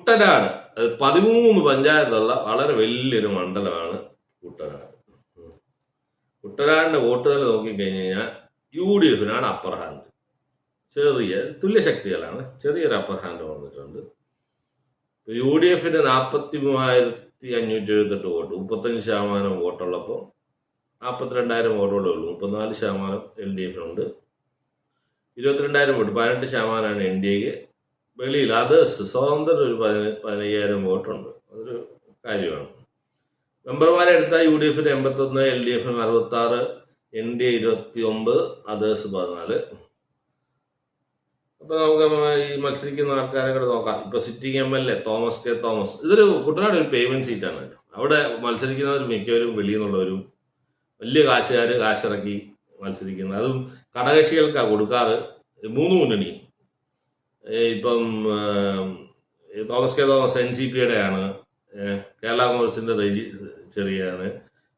കുട്ടനാട് 13 പഞ്ചായത്തുള്ള വളരെ വലിയൊരു മണ്ഡലമാണ് കുട്ടനാട്. കുട്ടനാടിന്റെ വോട്ടുകൾ നോക്കിക്കഴിഞ്ഞ് കഴിഞ്ഞാൽ UDF അപ്പർ ഹാൻഡ്. ചെറിയ തുല്യശക്തികളാണ്, ചെറിയൊരു അപ്പർ ഹാൻഡ് വന്നിട്ടുണ്ട്. UDF 43,578 വോട്ട്, 35% വോട്ടുള്ളപ്പോൾ 42,000 വോട്ടുകളേ ഉള്ളൂ. 34% LDF ഉണ്ട്, 22,000 വോട്ട്, 18% NDAക്ക്. വെളിയിൽ അതേഴ്സ് സ്വതന്ത്രം ഒരു 15,000 വോട്ടുണ്ട്. അതൊരു കാര്യമാണ്. മെമ്പർമാരെ എടുത്താൽ UDF 81, LDF 66, NDA 29, അതേഴ്സ് 14. അപ്പൊ നമുക്ക് ഈ മത്സരിക്കുന്ന ആൾക്കാരെ കൂടെ നോക്കാം. ഇപ്പൊ sitting MLA Thomas K Thomas, ഇതൊരു കുട്ടനാട് ഒരു പേയ്മെന്റ് സീറ്റാണ്. അവിടെ മത്സരിക്കുന്നവർ മിക്കവരും വെളിയിൽ നിന്നുള്ളവരും വലിയ കാശിറക്കി മത്സരിക്കുന്നത്. അതും ഘടകകക്ഷികൾക്കാണ് കൊടുക്കാറ്. 3 മുന്നണി ഇപ്പം തോമസ് കെ തോമസ് NCPയുടെ ആണ്, കേരള കോൺഗ്രസിന്റെ റെജി ചെറിയാണ്,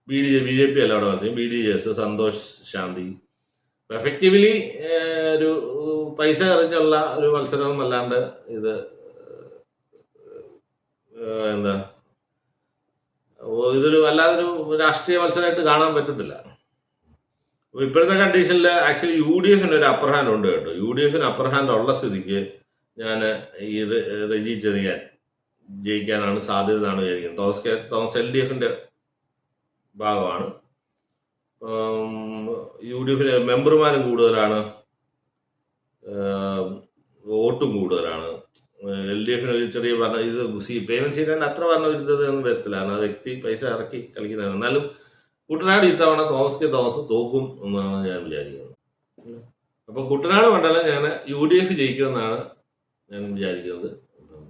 BJP അല്ല അവിടെ മത്സരിക്കും, BDJS സന്തോഷ് ശാന്തി. എഫക്റ്റീവ്ലി ഒരു പൈസ എറിഞ്ഞുള്ള ഒരു മത്സരം അല്ലാണ്ട് ഇത് ഇതൊരു അല്ലാതൊരു രാഷ്ട്രീയ മത്സരമായിട്ട് കാണാൻ പറ്റത്തില്ല. ഇപ്പോഴത്തെ കണ്ടീഷനിൽ ആക്ച്വലി UDF ഒരു അപ്പർ ഹാൻഡ് ഉണ്ട് കേട്ടോ. UDF അപ്പർ ഹാൻഡ് ഉള്ള സ്ഥിതിക്ക് ഞാൻ ഈ റെജി ചെറിയാൻ ജയിക്കാനാണ് സാധ്യത എന്നാണ് വിചാരിക്കുന്നത്. തോമസ് LDF ഭാഗമാണ്. UDF മെമ്പർമാരും കൂടുതലാണ്, വോട്ടും കൂടുതലാണ്. LDF ചെറിയ ഭരണ ഇത് പേയ്മെന്റ് സീറ്റാണ്ട് അത്ര ഭരണവിരുദ്ധത ഒന്നും വരത്തില്ല. കാരണം വ്യക്തി പൈസ ഇറക്കി കളിക്കുന്നതാണ്. എന്നാലും കുട്ടനാട് ഇത്തവണ തോമസ് കെ തോമസ് തോക്കും എന്നാണ് ഞാൻ വിചാരിക്കുന്നത്. അപ്പൊ കുട്ടനാട് മണ്ഡലം ഞാൻ UDF ജയിക്കുമെന്നാണ് ഞാൻ വിചാരിക്കുന്നത്.